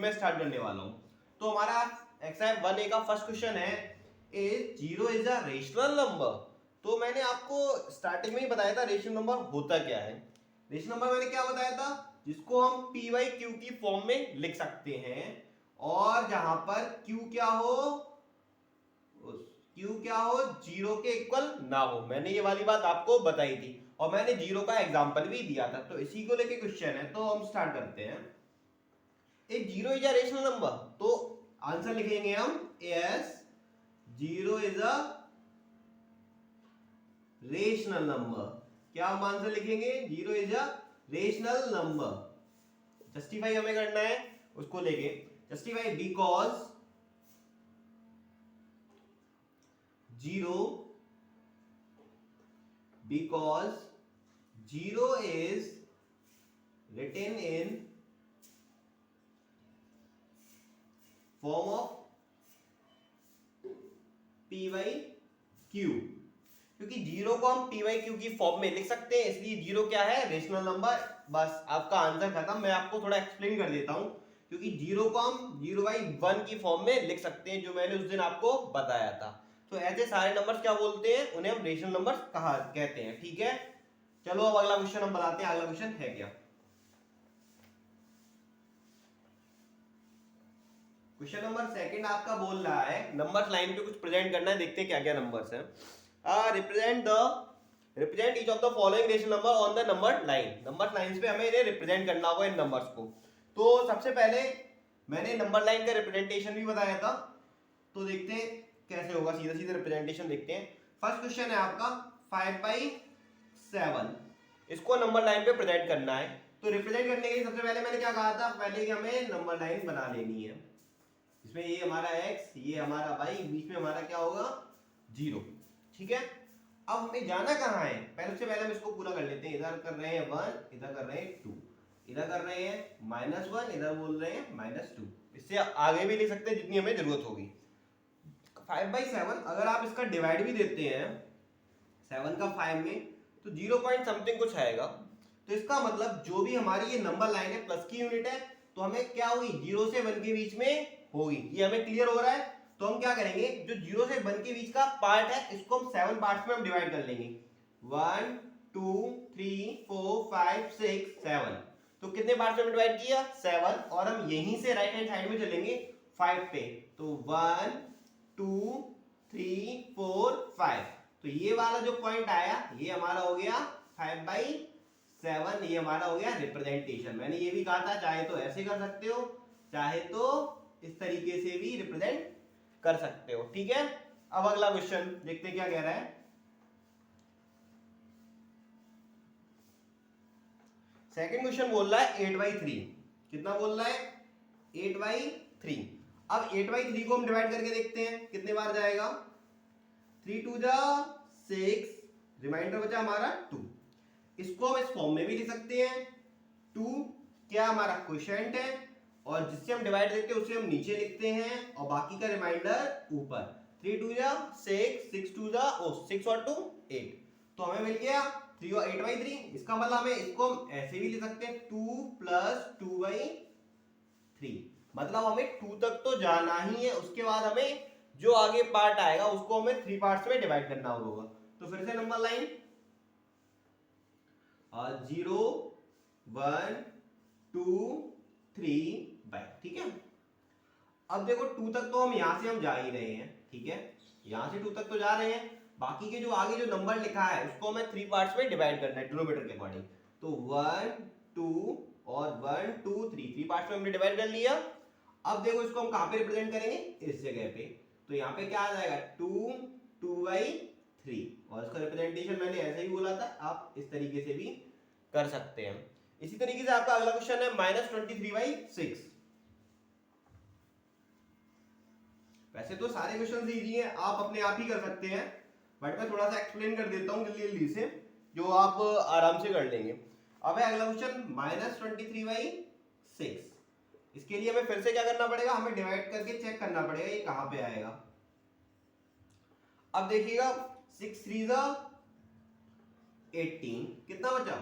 मैं स्टार्ट करने वाला हूँ। तो हमारा एक्सरसाइज 1A का फर्स्ट क्वेश्चन है, a zero is a rational number. तो मैंने आपको स्टार्टिंग में ही बताया था रेशनल नंबर होता क्या है। रेशनल नंबर मैंने क्या बताया था, जिसको हम पी बाई क्यू की फॉर्म में लिख सकते हैं, और जहां पर क्यू क्या हो, क्यू क्या हो, जीरो के इक्वल ना हो। मैंने ये वाली बात आपको बताई थी और मैंने जीरो का एग्जांपल भी दिया था। तो इसी को लेके क्वेश्चन है, तो हम स्टार्ट करते हैं। A zero is a rational number, तो आंसर लिखेंगे हम as zero is a rational number. क्या हम आंसर लिखेंगे, zero is a rational number. Justify हमें करना है उसको लेके, justify because zero, because zero is written in form of p by q, क्योंकि जीरो को हम p by q की फॉर्म में लिख सकते हैं, इसलिए जीरो क्या है, रेशनल नंबर। बस आपका आंसर खत्म। मैं आपको थोड़ा एक्सप्लेन कर देता हूं, क्योंकि जीरो को हम जीरो बाई वन की फॉर्म में लिख सकते हैं, जो मैंने उस दिन आपको बताया था। तो ऐसे सारे नंबर्स क्या बोलते हैं, उन्हें हम रेशनल नंबर्स कहा कहते हैं। ठीक है, चलो अब अगला क्वेश्चन हम बताते हैं। अगला क्वेश्चन है क्या, क्वेश्चन नंबर सेकंड आपका बोल रहा है नंबर्स लाइन पे कुछ प्रेजेंट करना है। देखते हैं क्या क्या नंबर्स हैं। Represent each of the following rational number on the number line. Number lines पे हमें इन्हें रिप्रेजेंट करना होगा, इन नंबर्स को। तो सबसे पहले मैंने नंबर लाइन का रिप्रेजेंटेशन भी बताया था, तो देखते हैं कैसे होगा। सीधा सीधा रिप्रेजेंटेशन देखते हैं। फर्स्ट क्वेश्चन है आपका 5/7, इसको नंबर लाइन पे प्रेजेंट करना है। तो रिप्रेजेंट करने के लिए सबसे पहले मैंने क्या कहा था, पहले कि हमें नंबर लाइन बना लेनी है। इसमें ये हमारा x, ये हमारा y, बीच में हमारा क्या होगा, जीरो। ठीक है, अब हमें जाना कहाँ है, पहले से पहले हम इसको पूरा कर लेते हैं। इधर कर रहे हैं 1, इधर कर रहे हैं 2, इधर कर रहे हैं -1, इधर बोल रहे हैं -2। इससे आगे भी ले सकते हैं जितनी हमें जरूरत होगी। 5/7 अगर आप इसका डिवाइड भी देते हैं 7 का 5 में, तो 0 पॉइंट समथिंग कुछ आएगा। तो इसका मतलब जो भी हमारी ये नंबर लाइन है प्लस की यूनिट है, तो हमें क्या होगी, 0 से 1 के बीच में होगी। ये हमें क्लियर हो रहा है। तो हम क्या करेंगे, जो 0 से 1 के बीच का पार्ट है, इसको हम 7 पार्ट्स में हम डिवाइड कर लेंगे। 1 2 3 4 5 6 7। तो कितने पार्ट्स में डिवाइड किया, 7। और हम यहीं से राइट हैंड साइड में चलेंगे 5 पे, तो 1 2 3 4 5। तो ये वाला जो पॉइंट आया, ये हमारा हो गया 5/7। ये हमारा हो गया रिप्रेजेंटेशन। मैंने ये भी कहा था, चाहे तो ऐसे कर सकते हो, चाहे तो इस तरीके से भी रिप्रेजेंट कर सकते हो। ठीक है, अब अगला क्वेश्चन देखते हैं क्या कह रहा है। सेकंड क्वेश्चन बोल रहा है 8/3। कितना बोल रहा है, 8/3। अब 8/3 को हम डिवाइड करके देखते हैं कितने बार जाएगा। 3 2 जा 6, रिमाइंडर बचा हमारा 2। इसको हम इस फॉर्म में भी लिख सकते हैं। 2 क्या हमारा क्वोशिएंट है, और जिससे हम डिवाइड देते हैं उसे हम नीचे लिखते हैं, और बाकी का रिमाइंडर ऊपर। 3 2 जा 6, 6 2 जा 6 और 2 8। तो हमें मिल गया 3 और 8/3। इसका मतलब हमें इसको हम ऐसे भी लिख सकते हैं, 2 + 2/3। मतलब हमें 2 तक तो जाना ही है, उसके बाद हमें जो आगे पार्ट आएगा उसको हमें 3 पार्ट्स में डिवाइड करना होगा। तो फिर से नंबर लाइन 0 1 2 3 बाय। ठीक है, अब देखो 2 तक तो हम यहां से हम जा ही रहे हैं। ठीक है, यहां से 2 तक तो जा रहे हैं, बाकी के जो आगे जो नंबर लिखा है उसको हमें 3 पार्ट्स में डिवाइड करना है डिनोमिनेटर के अकॉर्डिंग। तो 1 2 और 1 2 3 पार्ट्स में हमने डिवाइड कर लिया। अब देखो इसको हम कहां पे रिप्रेजेंट करेंगे, इस जगह पे। तो यहाँ पे क्या आ जाएगा, 2 2/3। और इसका रिप्रेजेंटेशन मैंने ऐसे ही बोला था, आप इस तरीके से भी कर सकते हैं। इसी तरीके से आपका अगला क्वेश्चन है -23/6। वैसे तो सारे क्वेश्चन इजी हैं, आप अपने आप ही कर सकते हैं, बट मैं थोड़ा सा एक्सप्लेन कर देता हूँ जल्दी जल्दी से, जो आप आराम से कर लेंगे। अब है अगला क्वेश्चन -23/6। इसके लिए हमें फिर से क्या करना पड़ेगा, हमें डिवाइड करके चेक करना पड़ेगा ये कहां पे आएगा। अब देखिएगा 6 3 जा 18, कितना बचा,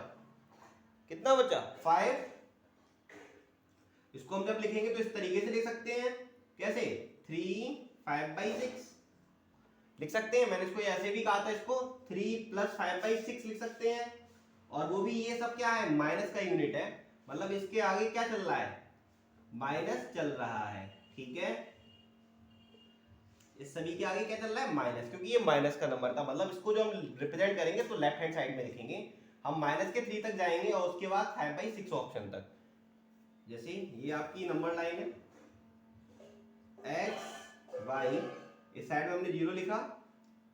कितना बचा 5। इसको हम जब लिखेंगे तो इस तरीके कैसे 3 5/6 लिख सकते हैं। मैंने इसको ऐसे भी कहा था, इसको 3 + 5/6 लिख सकते हैं। और वो भी ये सब क्या है, माइनस का यूनिट है, मतलब इसके आगे क्या चल रहा है, माइनस चल रहा है। ठीक है, इस सभी के आगे क्या चल रहा है, माइनस, क्योंकि ये माइनस का नंबर था। मतलब इसको जो हम रिप्रेजेंट करेंगे तो लेफ्ट हैंड साइड में लिखेंगे, हम माइनस के 3 तक जाएंगे और उसके बाद 5/6 ऑप्शन तक। जैसे ये आपकी नंबर लाइन है x y, इस साइड में हमने 0 लिखा,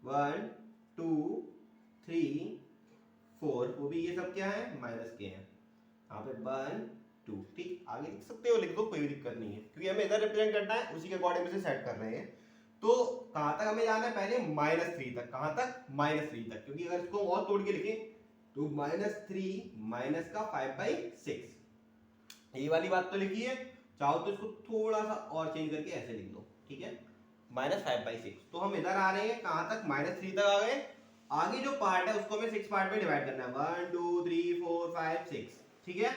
1 2 3 4, वो भी ये सब क्या है, माइनस के हैं। यहाँ पे 1 2, ठीक, आगे लिख सकते हो, लिख दो, कोई दिक्कत नहीं है, क्योंकि हमें इधर रिप्रेजेंट करना है, उसी के अकॉर्डिंग से सेट कर रहे हैं। तो कहाँ तक हमें जाना है, पहले -3 तक। कहाँ तक, -3 तक, क्योंकि अगर इसको और तोड़ के लिखें तो -3 माइनस का 5/6, ये वाली बात तो लिखी है। चाहो तो इसको थोड़ा सा और चेंज करके ऐसे लिख दो, ठीक है, -5/6। तो हम इधर आ रहे हैं, कहाँ तक, -3 तक आ गए। आगे जो पार्ट है उसको हमें 6 पार्ट में डिवाइड करना है, 1 2 3 4 5 6, ठीक है।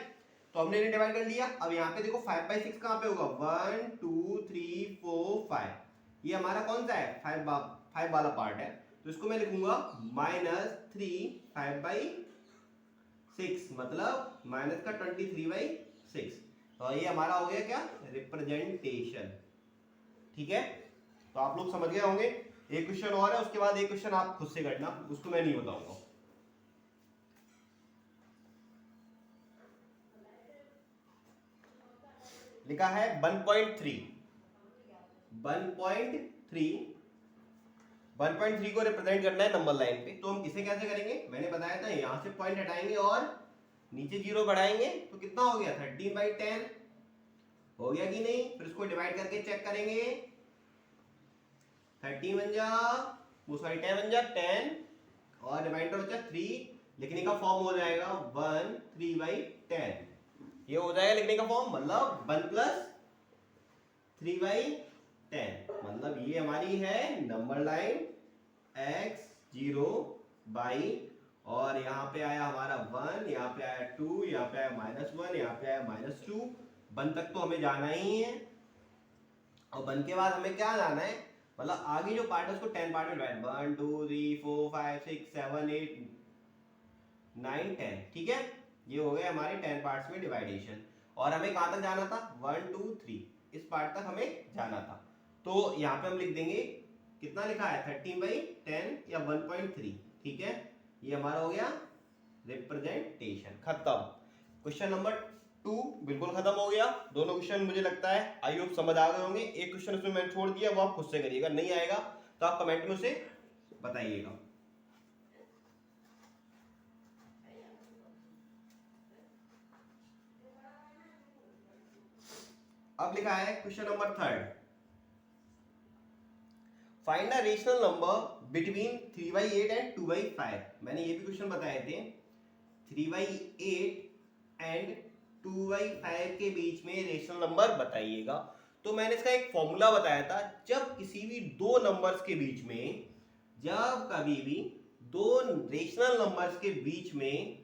तो हमने इन्हें डिवाइड कर लिया। अब यहाँ पे देखो 5/6 कहाँ पे होगा, 1 2 3 4 5, ये हमारा कौन सा है, 5 वाला पार्ट है। तो इसको मैं लिखूंगा -3 5/6, मतलब माइनस का 23/6। तो ये हमारा हो गया क्या, रिप्रेजेंटेशन। ठीक है, तो आप लोग समझ गए होंगे। एक क्वेश्चन और है, उसके बाद एक क्वेश्चन आप खुद से करना, उसको मैं नहीं बताऊंगा। लिखा है 1.3 को रिप्रेजेंट करना है नंबर लाइन पे। तो हम किसे कैसे करेंगे, मैंने बताया था, यहां से पॉइंट हटाएंगे और नीचे 0 बढ़ाएंगे, तो कितना हो गया, 13/10 हो गया कि नहीं। फिर उसको डिवाइड करके चेक करेंगे, 13 बन जा, वो सॉरी 10 बन जा, 10 और रिमाइंडर बचा 3, लिखने का फॉर्म हो जाएगा 1 3/10, ये हो जाएगा लिखने का फॉर्म, मतलब 1 + 3/10, मतलब ये हमारी है नंबर लाइन x 0 बाई, और यहाँ पे आया हमारा 1, यहाँ पे आया 2, यहाँ पे आया -1, यहाँ पे आया -2। 1 तक तो हमें जाना ही है, और 1 के बाद हमें क्या जाना है, मतलब आगे जो पार्ट है उसको 10 पार्ट में डिवाइड, 1 2 3 4 5 6 7 8 9 10, ठीक है। ये हो गए हमारे 10 पार्ट्स में डिवाइडेशन। और हमें कहाँ तक जाना था, 1 2 3, इस पार्ट तक हमें जाना था। तो यहाँ पे हम लिख देंगे, कितना लिखा है, 13/10 या 1.3, ठीक है। ये हमारा हो गया रिप्रेजेंटेशन, खत्म। क्वेश्चन नंबर 2 बिल्कुल खत्म हो गया। दोनों क्वेश्चन मुझे लगता है आई होप समझ आ गए होंगे। एक क्वेश्चन उसमें मैंने छोड़ दिया, वो आप खुद से करिएगा, नहीं आएगा तो आप कमेंट में उसे बताइएगा। अब लिखा है question number 3, find a rational number between 3/8 and 2/5। मैंने ये भी क्वेश्चन बताए थे, 3/8 एंड 2/5 के बीच में रेशनल नंबर बताइएगा। तो मैंने इसका एक फॉर्मूला बताया था, जब किसी भी दो नंबर्स के बीच में, जब कभी भी दो रेशनल नंबर्स के बीच में,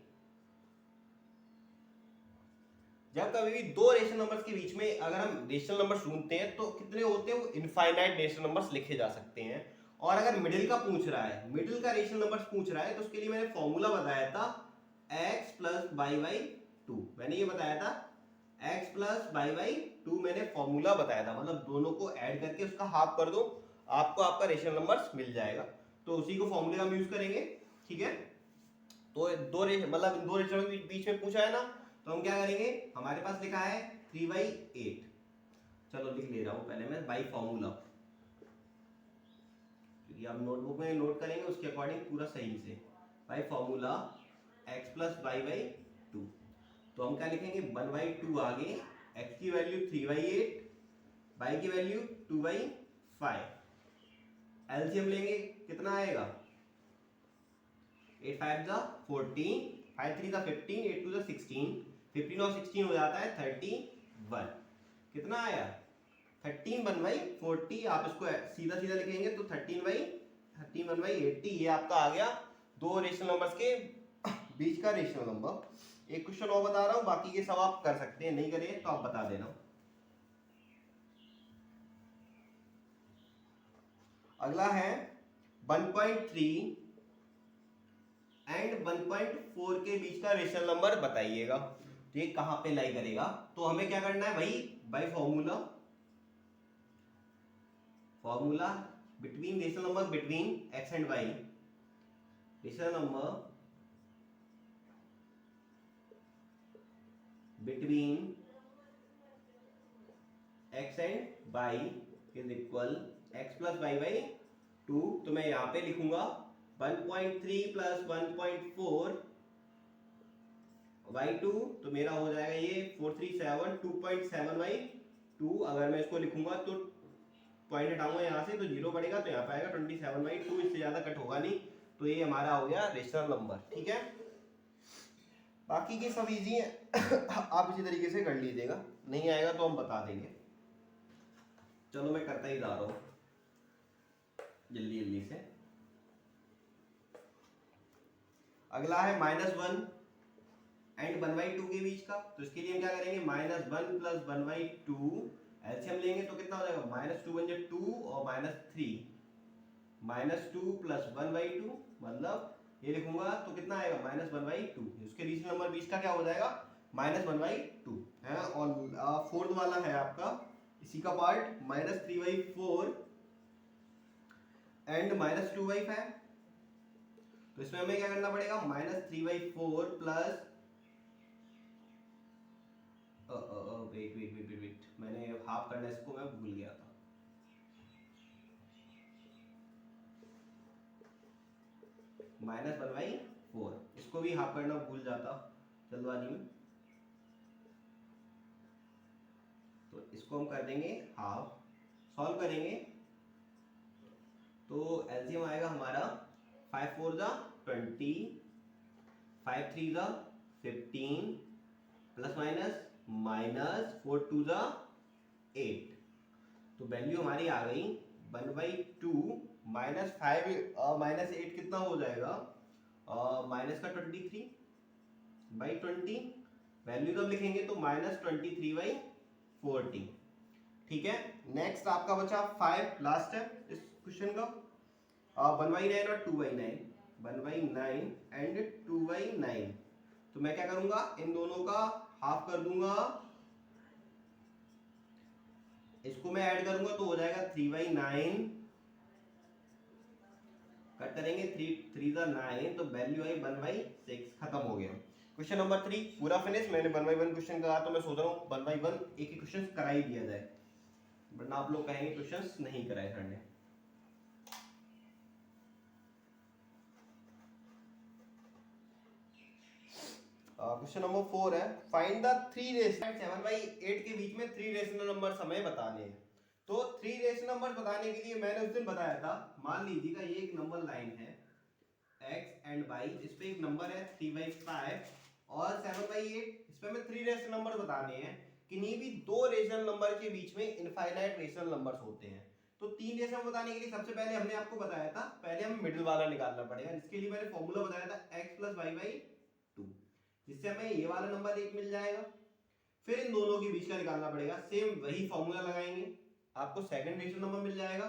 जब कभी भी दो रेशनल नंबर्स के बीच में अगर हम रेशनल नंबर्स ढूंढते हैं तो कितने होते हैं, वो इनफाइनाइट रेशनल नंबर्स लिखे जा सकते हैं। और अगर मिडिल का पूछ रहा है, मिडिल का रेशनल नंबर्स पूछ रहा है, तो उसके लिए मैंने फॉर्मूला बताया था x + y/2। मैंने ये बताया था x + y/2, मैंने फॉर्मूला बताया था, मतलब दोनों को ऐड करके उसका हाफ कर दो, आपको आपका रेशनल नंबर्स मिल जाएगा। तो उसी को फॉर्मूले हम यूज करेंगे, ठीक है। तो मतलब दो रेशनल के बीच में पूछा है ना, तो हम क्या करेंगे, हमारे पास लिखा है 3/8, चलो लिख ले रहा हूं पहले मैं बाई फॉर्मूला, क्योंकि आप नोटबुक में नोट करेंगे उसके अकॉर्डिंग पूरा सही से। बाई फॉर्मूला x + y/2, तो हम क्या लिखेंगे, 1/2 आगे, x की वैल्यू 3/8, y की वैल्यू 2/5, एलसीएम लेंगे कितना आएगा, 8 5 जा 14, 5 3 जा 15, 8 2 जा 16, 15 और 16 हो जाता है 31, कितना आया 13/40। आप इसको सीधा सीधा लिखेंगे तो 13/80, ये आपका आ गया दो रेशनल नंबर्स के बीच का रेशनल नंबर। एक क्वेश्चन और बता रहा हूं, बाकी के सब आप कर सकते हैं, नहीं करिए तो आप बता देना। अगला है 1.3 एंड 1.4 के बीच का रेशनल नंबर बताइएगा। तो ये कहां पे लाई करेगा, तो हमें क्या करना है भाई, by formula between rational number between X and Y, rational number between X and Y is equal X plus Y by 2। तो मैं यहां पे लिखूंगा 1.3 प्लस 1.4 बाई 2, तो मेरा हो जाएगा ये 437 2.7 बाई 2। अगर मैं इसको लिखूंगा तो पॉइंट हटाऊंगा यहाँ से तो जीरो पड़ेगा, तो यहाँ पे आएगा 27 बाई 2, इससे ज्यादा कट होगा नहीं। तो ये हमारा हो गया रेशनल नंबर। ठीक है, बाकी के सब इजी है आप इसी तरीके से कर लीजिएगा, नहीं आएगा तो हम बता देंगे। चलो मैं करता ही जा रहा हूँ जल्दी जल्दी से। अगला है -1 एंड 1/2 के बीच का, तो इसके लिए हम क्या करेंगे, -1 प्लस 1/2 एलसीएम लेंगे तो कितना हो जाएगा, -2 बन जाए 2 और -3, -2 प्लस 1/2 मतलब ये लिखूंगा तो कितना आएगा -1/2। उसके रीजनल नंबर बीच का क्या हो जाएगा -1/2 है। और फोर्थ वाला है आपका इसी का पार्ट -3/4 एंड -2/5। तो इसमें हमें क्या करना पड़ेगा, -3/4 प्लस वेट मैंने हाफ करना इसको मैं भूल गया था। -1/4 इसको भी हाफ करना भूल जाता जल्दबाजी में, तो इसको हम कर देंगे हाफ। सॉल्व करेंगे तो एलसीएम आएगा हमारा 5 4 जा 20, 5 3 जा 15 प्लस माइनस 4 2 जा 8। तो वैल्यू हमारी आ गई 1/2 -5 -8 कितना हो जाएगा, माइनस का 23/20। वैल्यू जब लिखेंगे तो -23/40। ठीक है, नेक्स्ट आपका बचा 5, लास्ट है इस क्वेश्चन का, 1/9 और 2/9, 1/9 एंड 2/9। तो मैं क्या करूंगा, इन दोनों का हाफ कर दूंगा, इसको मैं ऐड करूंगा तो हो जाएगा 3/9, कट करेंगे 3 3 9, तो वैल्यू आई 1/6। खत्म हो गया क्वेश्चन नंबर 3 पूरा फिनिश। मैंने 1/1 क्वेश्चन करा तो मैं सोच रहा हूँ 1/1 एक ही क्वेश्चन करा ही दिया जाए, वरना आप लोग कहेंगे क्वेश्चंस नहीं कराए सर ने। क्वेश्चन नंबर 4 है, फाइंड द 3 रेशनल 7/8 के बीच में 3 रेशनल नंबर्स हमें बताने हैं। तो 3 रेशनल नंबर बताने के लिए मैंने उस दिन बताया था, मान लीजिएगा ये एक नंबर लाइन है x एंड y, इस पे एक नंबर है 3/5 और 7/8, इस पे हमें 3 रेशनल नंबर बताने हैं। किन्हीं भी 2 रेशनल नंबर के बीच में इनफाइनाइट रेशनल नंबर्स होते हैं। तो 3 रेशनल बताने के लिए सबसे पहले हमने आपको बताया था, पहले हमें मिडिल वाला निकालना पड़ेगा, जिसके लिए मैंने फॉर्मूला बताया था x + y/2, जिससे हमें ये वाला नंबर 1 मिल जाएगा। फिर इन दोनों के बीच का निकालना पड़ेगा, सेम वही फॉर्मूला लगाएंगे, आपको सेकंड रेशनल नंबर मिल जाएगा,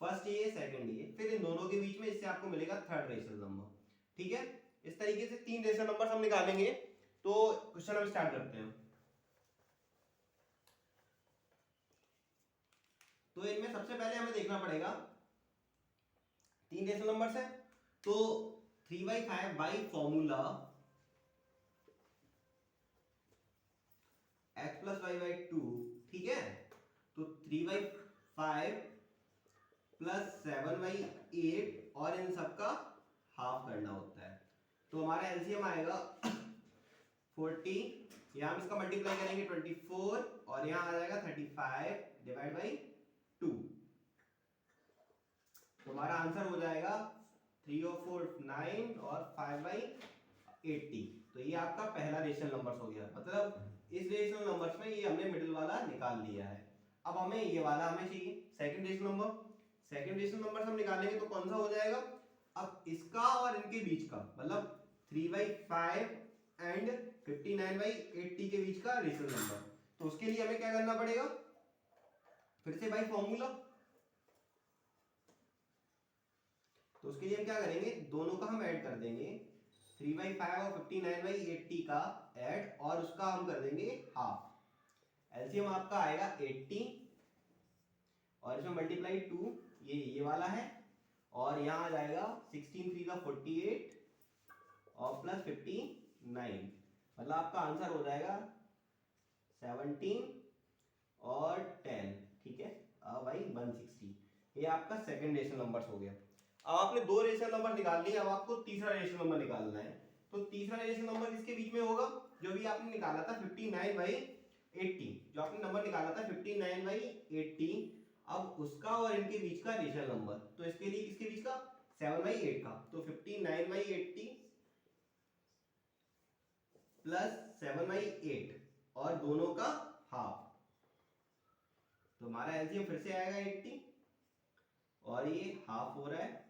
फर्स्ट ये सेकंड ये, फिर इन दोनों के बीच में इससे आपको मिलेगा थर्ड रेशनल नंबर। ठीक है, इस तरीके से 3 रेशनल नंबर हम निकालेंगे। तो क्वेश्चन हम स्टार्ट करते हैं। तो इनमें सबसे पहले हमें देखना पड़ेगा 3 रेशनल नंबर्स है, तो 3/5 बाई फॉर्मूला x + y/2। ठीक है, तो 3/5 प्लस 7/8 और इन सब का हाफ करना होता है। तो हमारा एलसीएम आएगा 40, यहां इसका मल्टीप्लाई करेंगे 24 और यहां आ जाएगा 35 डिवाइड बाई 2। तो हमारा आंसर हो जाएगा 3 और 4 9 और 5/80। तो ये आपका पहला रेशनल नंबर हो गया, मतलब इस रेशनल नंबर्स में ये हमने मिडिल वाला निकाल लिया है। अब हमें ये वाला हमें चाहिए second rational number. Second rational number हम निकालेंगे तो कौन सा हो जाएगा, अब इसका और इनके बीच का, मतलब 3/5 एंड 59/80 के बीच का रेशनल नंबर। तो उसके लिए हमें क्या करना पड़ेगा, फिर से बाई फॉर्मूला तो उसके लिए हम क्या करेंगे, दोनों का हम ऐड कर देंगे, 3/5 और 59/80 का ऐड, और उसका हम कर देंगे हाफ। एलसीएम आपका आएगा 80 और इसमें मल्टीप्लाई 2, ये वाला है, और यहाँ आ जाएगा 16 3 का 48 और प्लस 59, मतलब आपका आंसर हो जाएगा 17 और 10, ठीक है, अब भाई 160। ये आपका सेकंड रेशनल नंबर हो गया। अब आपने दो रेशनल नंबर निकाल लिए, अब आपको तीसरा रेशनल नंबर निकालना है। तो तीसरा रेशनल नंबर किसके बीच में होगा, जो भी आपने निकाला था 59/80, जो आपने नंबर निकाला था 59/80, अब उसका और इनके बीच का रेशनल नंबर, तो इसके लिए किसके बीच का, 7/8 का, तो 59/80 प्लस 7/8 और दोनों का हाफ, तो हमारा एलसीएम फिर से आएगा 80 और ये हाफ हो रहा है,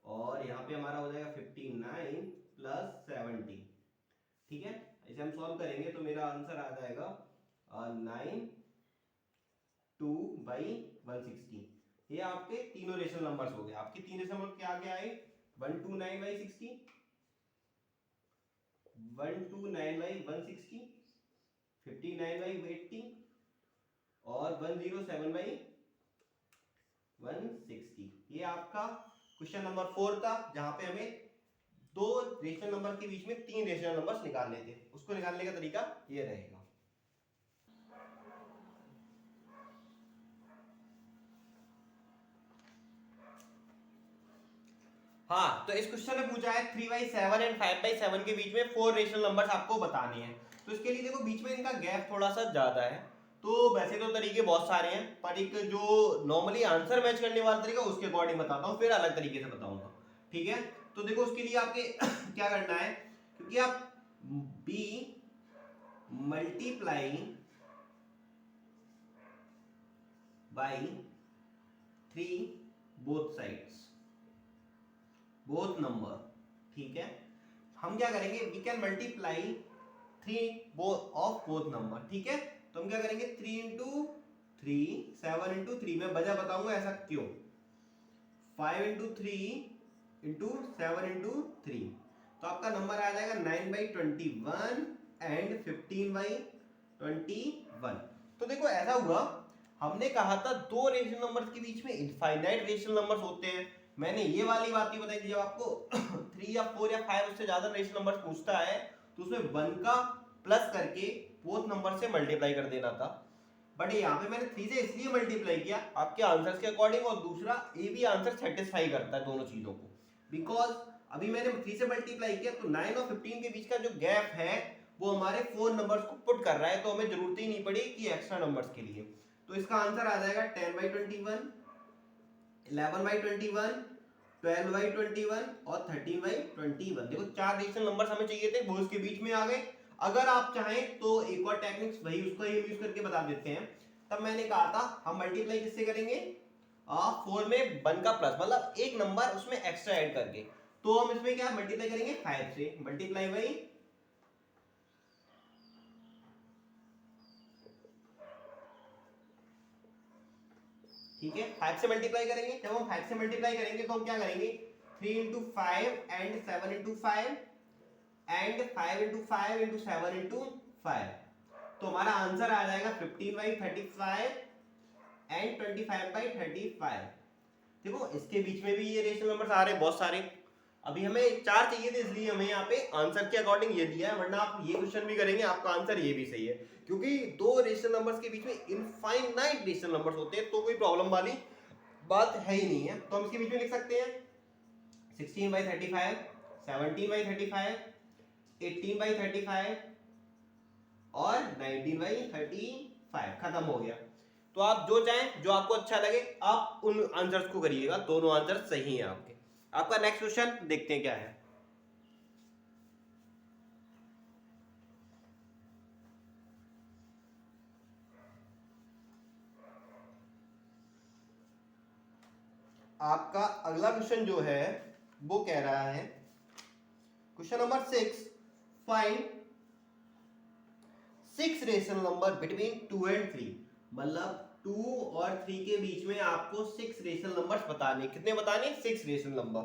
और यहाँ पे हमारा हो जाएगा 59 प्लस 70, ठीक है। इसे हम सॉल्व करेंगे तो मेरा आंसर आ जाएगा 92/160। ये आपके तीनों रेशनल नंबर्स हो गए। आपके तीन रेशनल नंबर क्या क्या आए, 129/60, 129/160, 59/80 और 107/160। ये आपका क्वेश्चन नंबर 4 था, जहां पे हमें दो रेशनल नंबर के बीच में तीन रेशनल नंबर्स निकालने थे। उसको निकालने का तरीका ये रहेगा। हाँ, तो इस क्वेश्चन में पूछा है 3/7 एंड 5/7 के बीच में 4 रेशनल नंबर्स आपको बताने हैं। तो इसके लिए देखो बीच में इनका गैप थोड़ा सा ज्यादा है, तो वैसे तो तरीके बहुत सारे हैं, पर एक जो नॉर्मली आंसर मैच करने वाला तरीका उसके अकॉर्डिंग बताता हूँ, फिर अलग तरीके से बताऊंगा, ठीक है। तो देखो उसके लिए आपके क्या करना है, क्योंकि आप b multiply by 3 both sides, both number, ठीक है। हम क्या करेंगे, we can multiply 3 of both number, ठीक है। तो हम क्या करेंगे, 3 इंटू 3, 7 इंटू 3, मैं वजह बताऊंगा ऐसा क्यों, 5 इंटू 3 इंटू 7 इंटू 3, तो आपका नंबर आ जाएगा 9/21 एंड 15/21। तो देखो ऐसा हुआ, हमने कहा था दो रेशनल नंबर्स के बीच में इनफाइनाइट रेशनल नंबर्स होते हैं। मैंने ये वाली बात ही बताई थी, जब आपको 3 या 4 या 5 उससे ज्यादा रेशनल नंबर्स पूछता है तो उसमें 1 का प्लस करके बोथ नंबर से मल्टीप्लाई कर देना था। बट यहाँ पे मैंने 3 से इसलिए मल्टीप्लाई किया आपके आंसर्स के अकॉर्डिंग, और दूसरा ये भी आंसर सेटिस्फाई करता है दोनों चीजों को, बिकॉज अभी मैंने 3 से मल्टीप्लाई किया तो 9 और 15 के बीच का जो गैप है वो हमारे 4 नंबर्स को पुट कर रहा है, तो हमें जरूरत ही नहीं पड़ी कि एक्स्ट्रा नंबर्स के लिए। तो इसका आंसर आ जाएगा 10/21, 11/21, 12/21 और 13/21। देखो 4 रेशनल नंबर्स हमें चाहिए थे, वो इसके बीच में आ गए। अगर आप चाहें तो एक और टेक्निक्स वही उसको यूज करके बता देते हैं। तब मैंने कहा था हम मल्टीप्लाई किससे करेंगे, 4 में 1 का प्लस, मतलब एक नंबर उसमें एक्स्ट्रा ऐड करके, तो हम इसमें क्या मल्टीप्लाई करेंगे 5 से, मल्टीप्लाई बाई ठीक है 5 से मल्टीप्लाई करेंगे। जब हम 5 से मल्टीप्लाई करेंगे तो हम क्या करेंगे, 3 into 5 and 7 into 5 and 5 into 5 into 7 into 5, तो हमारा आंसर आ जाएगा 15/35 एंड 25/35। देखो इसके बीच में भी ये रेशनल नंबर्स आ रहे हैं बहुत सारे, अभी हमें 4 चाहिए थे इसलिए हमें यहाँ पे आंसर के अकॉर्डिंग ये दिया है, वरना आप ये क्वेश्चन भी करेंगे आपका आंसर ये भी सही है, क्योंकि दो रेशनल नंबर्स के बीच में इनफाइनाइट रेशनल नंबर्स होते हैं, तो कोई प्रॉब्लम वाली बात है ही नहीं है। तो हम इसके बीच में लिख सकते हैं 16/35, 17/35, 18/35 और 19/35, खत्म हो गया। तो आप जो चाहें, जो आपको अच्छा लगे आप उन आंसर्स को करिएगा, दोनों आंसर सही हैं आपके। आपका नेक्स्ट क्वेश्चन देखते हैं क्या है। आपका अगला क्वेश्चन जो है वो कह रहा है, question number 6, find 6 rational number between 2 and 3, मतलब 2 और 3 के बीच में आपको 6 रेशनल नंबर्स बताने। कितने बताने? 6 रेशनल नंबर।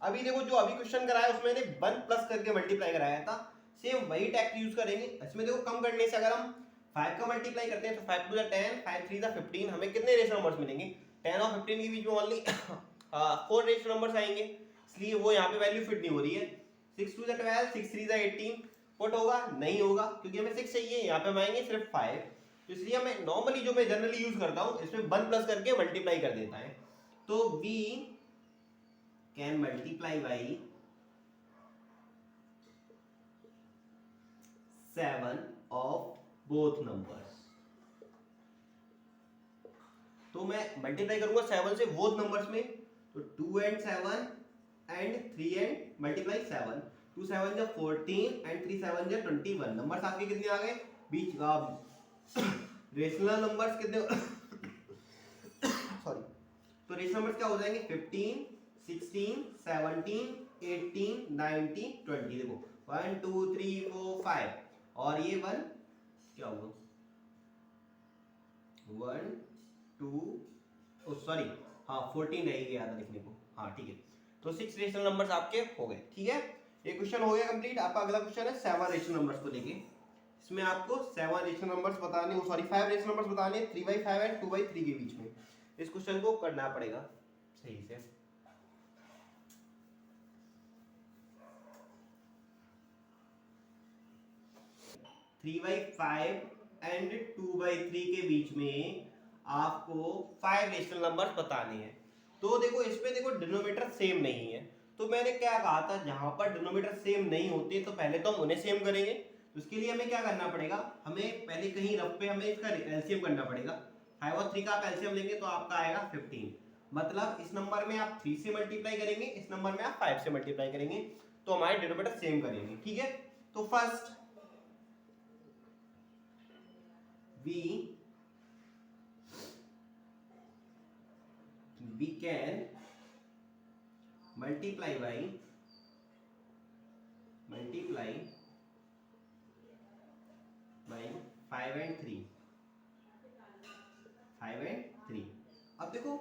अभी देखो जो अभी क्वेश्चन कराया उसमें मैंने 1 प्लस करके मल्टीप्लाई कराया था, सेम वही टैक्ट यूज करेंगे। इसमें देखो कम करने से अगर हम 5 का मल्टीप्लाई करते हैं तो 5 2 10, 5 3 15, हमें कितने रेशनल नंबर्स मिलेंगे? 10 और 15 के बीच में ओनली 4 रेशनल नंबर्स आएंगे, इसलिए वो यहाँ पे वैल्यू फिट नहीं हो रही है। 6 2 12, 6 3 18 पुट होगा? नहीं होगा, क्योंकि हमें 6 चाहिए, यहाँ पे हम आएंगे सिर्फ 5। तो इसलिए हमें नॉर्मली जो मैं जनरली यूज करता हूँ इसमें 1 प्लस करके मल्टीप्लाई कर देता है। तो we can multiply by 7 of both numbers. तो मैं मल्टीप्लाई करूंगा 7 से बोथ नंबर्स में, तो 2 and 7 and 3 and मल्टीप्लाई 7, 2 7 जा 14 and 3 7 जा 21। नंबर्स आपके कितने आ गए? बीच रेशनल नंबर्स कितने सॉरी, तो रेशनल नंबर्स क्या हो जाएंगे? 15 16 17 18 19 20। देखो 1 2 3 4 5 और ये 1 क्या हुआ? 1 2 सॉरी, हाँ 14 रह गया था लिखने को। हाँ ठीक है, तो 6 रेशनल नंबर्स आपके हो गए। ठीक है, ये क्वेश्चन हो गया कंप्लीट। आपका अगला क्वेश्चन है 7 रेशनल नंबर्स को लेके। इसमें आपको 7 रेशनल नंबर्स बताने, सॉरी 5 रेशनल नंबर्स बताने 3/5 एंड 2/3 के बीच में। इस क्वेश्चन को करना पड़ेगा सही से। थ्री बाई फाइव एंड 2/3 के बीच में आपको 5 रेशनल नंबर्स बताने हैं। तो देखो इसमें देखो डिनोमिनेटर सेम नहीं है, तो मैंने क्या कहा था, जहां पर डिनोमिनेटर सेम नहीं होते तो पहले तो हम उन्हें सेम करेंगे। तो उसके लिए हमें क्या करना पड़ेगा, हमें पहले कहीं रफ पे हमें इसका एलसीएम करना पड़ेगा। 5 और 3 का आप एलसीएम लेंगे तो आपका आएगा 15। मतलब इस नंबर में आप 3 से मल्टीप्लाई करेंगे, इस नंबर में आप 5 से मल्टीप्लाई करेंगे, तो हमारे डिनोमिनेटर सेम करेंगे। ठीक है, तो first we can multiply by 5 and 3, 5 and 3। अब देखो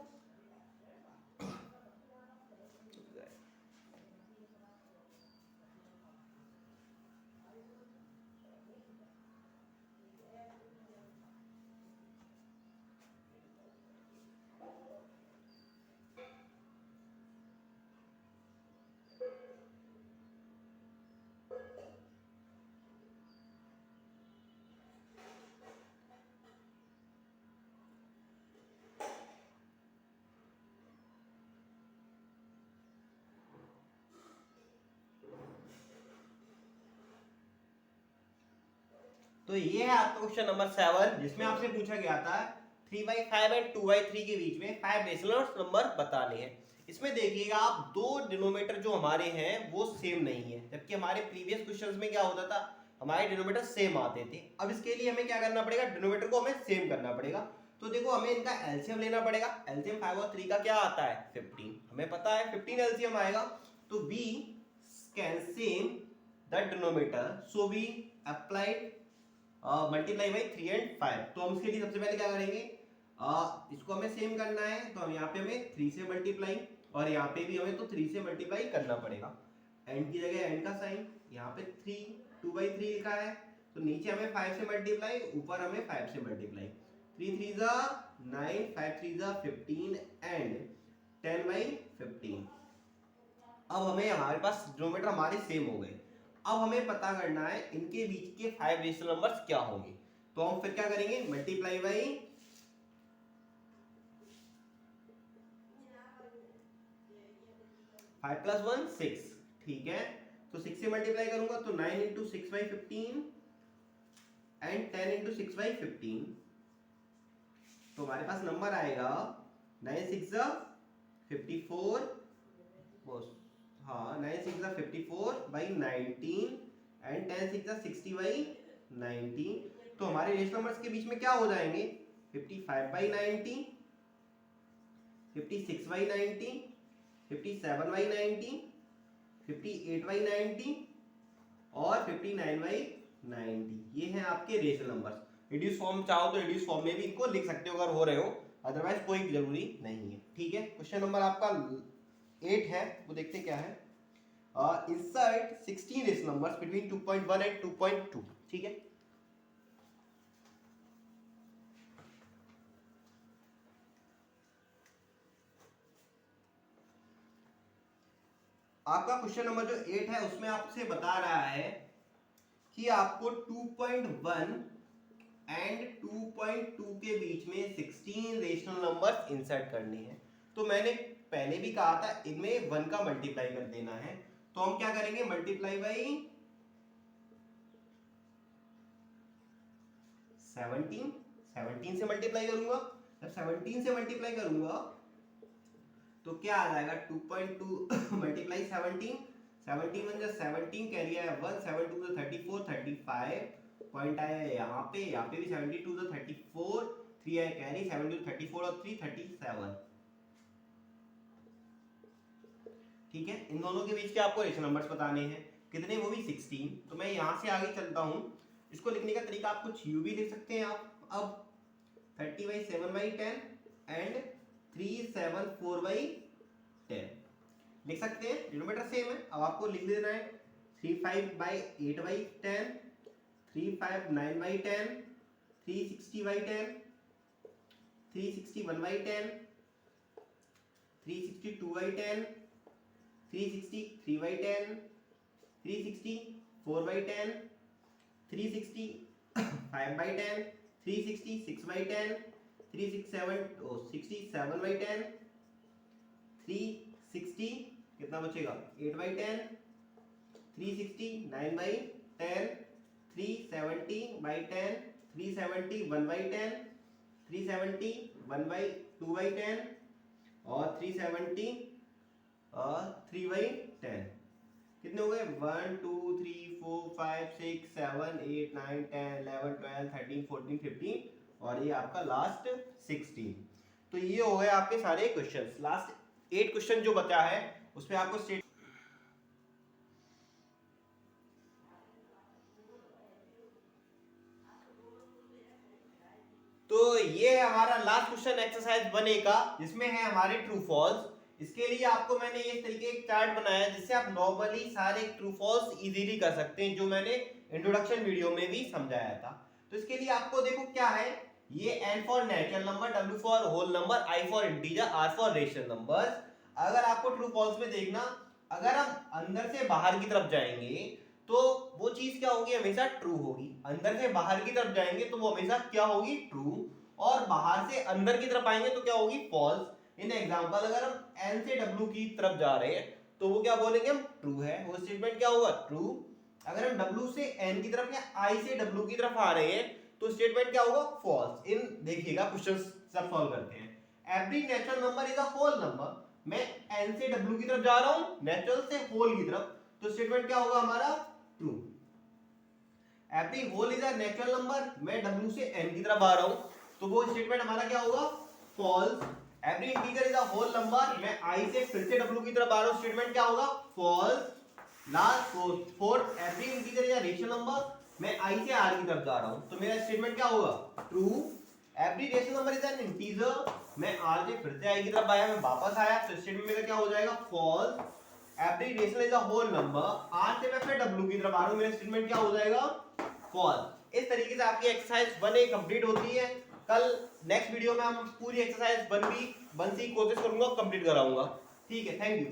तो ये है आपका क्वेश्चन नंबर 7, जिसमें आपसे पूछा गया था 3/5 एंड 2/3 के बीच में 5 रेशनल नंबर बताने हैं। इसमें देखिएगा आप, दो डिनोमिनेटर जो हमारे हैं वो सेम नहीं है, जबकि हमारे प्रीवियस क्वेश्चंस में क्या होता था, हमारे डिनोमिनेटर सेम आते थे। अब इसके लिए हमें क्या करना पड़ेगा, डिनोमिनेटर को हमें सेम करना पड़ेगा। तो देखो हमें इनका एलसीएम लेना पड़ेगा। एलसीएम 5 और 3 का क्या आता है? 15। हमें पता है 15 एलसीएम आएगा। तो we can same the denominator, so we applied multiply by 3 and 5। तो हम इसके लिए सबसे पहले क्या करेंगे, इसको हमें सेम करना है, तो हम यहाँ पे हमें 3 से मल्टीप्लाई, और यहाँ पे भी हमें तो 3 से मल्टीप्लाई करना पड़ेगा। एंड की जगह एंड का साइन, यहाँ पे 3 2/3 लिखा है, तो नीचे हमें 5 से मल्टीप्लाई, ऊपर हमें 5 से मल्टीप्लाई। 3 3 जा 9, 5 3 जा 15 एंड 10/15। अब हमें, हमारे पास डिनोमिनेटर हमारे सेम हो गए। अब हमें पता करना है इनके बीच के 5 रेशनल नंबर्स क्या होंगे। तो हम फिर क्या करेंगे, मल्टीप्लाई बाई 5 + 1 6। ठीक है, तो 6 से मल्टीप्लाई करूंगा तो 9 × 6/15 एंड 10 × 6/15। तो हमारे पास नंबर आएगा 9 6 54, हाँ 9 6 54/19 एंड 10 6 60/19। तो हमारे रेशनल नंबर्स के बीच में क्या हो जाएंगे, 55/19, 56/19, 57/19, 58/19 और 59/90। ये हैं आपके रेशनल नंबर्स। रिड्यूस फॉर्म चाहो तो रिड्यूस फॉर्म में भी इनको लिख सकते हो अगर हो रहे हो, अदरवाइज कोई जरूरी नहीं है। ठीक है, क्वेश्चन नंबर आपका 8 है, वो देखते क्या है। Insert 16 rational numbers between 2.1 and 2.2। ठीक है, आपका क्वेश्चन नंबर जो 8 है उसमें आपसे बता रहा है कि आपको 2.1 एंड 2.2 के बीच में 16 रेशनल नंबर्स इंसर्ट करने हैं। तो मैंने पहले भी कहा था इनमें 1 का मल्टीप्लाई कर देना है, तो हम क्या करेंगे, मल्टीप्लाई बाई 17 से मल्टीप्लाई करूंगा। जब 17 से मल्टीप्लाई करूंगा तो क्या आ जाएगा, 2.2 मल्टीप्लाई 17, 17 वन 17 कैरी आया 1, 7 2 34, 35 पॉइंट आया यहाँ पे भी 72 तो 34, 3 आया कैरी, 7 2 34 और 3 37। ठीक है, इन दोनों के बीच के आपको रेशनल नंबर्स बताने हैं, कितने, वो भी 16। तो मैं यहाँ से आगे चलता हूँ, इसको लिखने का तरीका आप कुछ यूं भी लिख सकते हैं आप। अब 30/7/10 एंड 374/10 लिख सकते हैं, डिनोमिनेटर सेम है। अब आपको लिख देना है 35/8/10, 359/10, 360/10, 361/10, 362/10, 363/10, 364/10, 365/10, 366/10, 67/10, 360 कितना बचेगा 8/10, 369/10, 370/10, 371/10, 371/2/10 और 373/10। कितने हो गए, 1 2 3 4 5 6 7 8 9 10 11 12 13 14 15 और ये आपका लास्ट 16। तो ये हो गए आपके सारे क्वेश्चंस। लास्ट 8 क्वेश्चन जो बचा है उसमें आपको स्टेट, तो ये है हमारा लास्ट क्वेश्चन एक्सरसाइज 1A का, जिसमें है हमारे ट्रू फॉल्स। इसके लिए आपको मैंने इस तरीके एक चार्ट बनाया है जिससे आप नॉर्मली सारे ट्रू फॉल्स इजीली कर सकते हैं, जो मैंने इंट्रोडक्शन वीडियो में भी समझाया था। तो इसके लिए आपको देखो क्या है, ये N for natural number, W for whole number, I for integer, R for rational numbers. अगर आपको ट्रू फॉल्स में देखना, अगर हम अंदर से बाहर की तरफ जाएंगे तो वो चीज क्या होगी, हमेशा ट्रू होगी। अंदर से बाहर की तरफ जाएंगे तो वो हमेशा क्या होगी, ट्रू। और बाहर से अंदर की तरफ आएंगे तो क्या होगी, फॉल्स। इन एग्जांपल, अगर हम N से W की तरफ जा रहे हैं तो वो क्या बोलेंगे हम, ट्रू है, वो स्टेटमेंट क्या होगा, ट्रू। अगर हम W से N की तरफ या I से W की तरफ आ रहे हैं तो स्टेटमेंट क्या होगा, फॉल्स। इन देखिएगा क्वेश्चन सब सॉल्व करते हैं। Every natural number is a whole number, मैं N से W की तरफ जा रहा हूं, नेचुरल से होल की तरफ, तो स्टेटमेंट क्या होगा हमारा, true. Every whole is a natural number, मैं W से N की तरफ आ रहा हूं तो वो स्टेटमेंट हमारा क्या होगा, false. Every integer is a whole number, मैं I से फिर से W की तरफ आ रहा हूं, स्टेटमेंट क्या होगा, false. Last fourth, every integer is a rational number, मैं I से R की तरफ जा रहा हूं तो मेरा स्टेटमेंट क्या होगा, true. Every rational number is an integer, मैं R से फिर से I की तरफ आया, मैं वापस आया तो स्टेटमेंट मेरा क्या हो जाएगा, false. Every rational is a whole number, R से मैं फिर W की तरफ आ रहा हूं, मेरा स्टेटमेंट क्या हो जाएगा, फॉल्स। इस तरीके से आपकी एक्सरसाइज 1A कंप्लीट होती है। कल नेक्स्ट वीडियो में हम पूरी एक्सरसाइज 1B 1C कोशिश करूंगा कंप्लीट कराऊंगा। ठीक है, थैंक यू।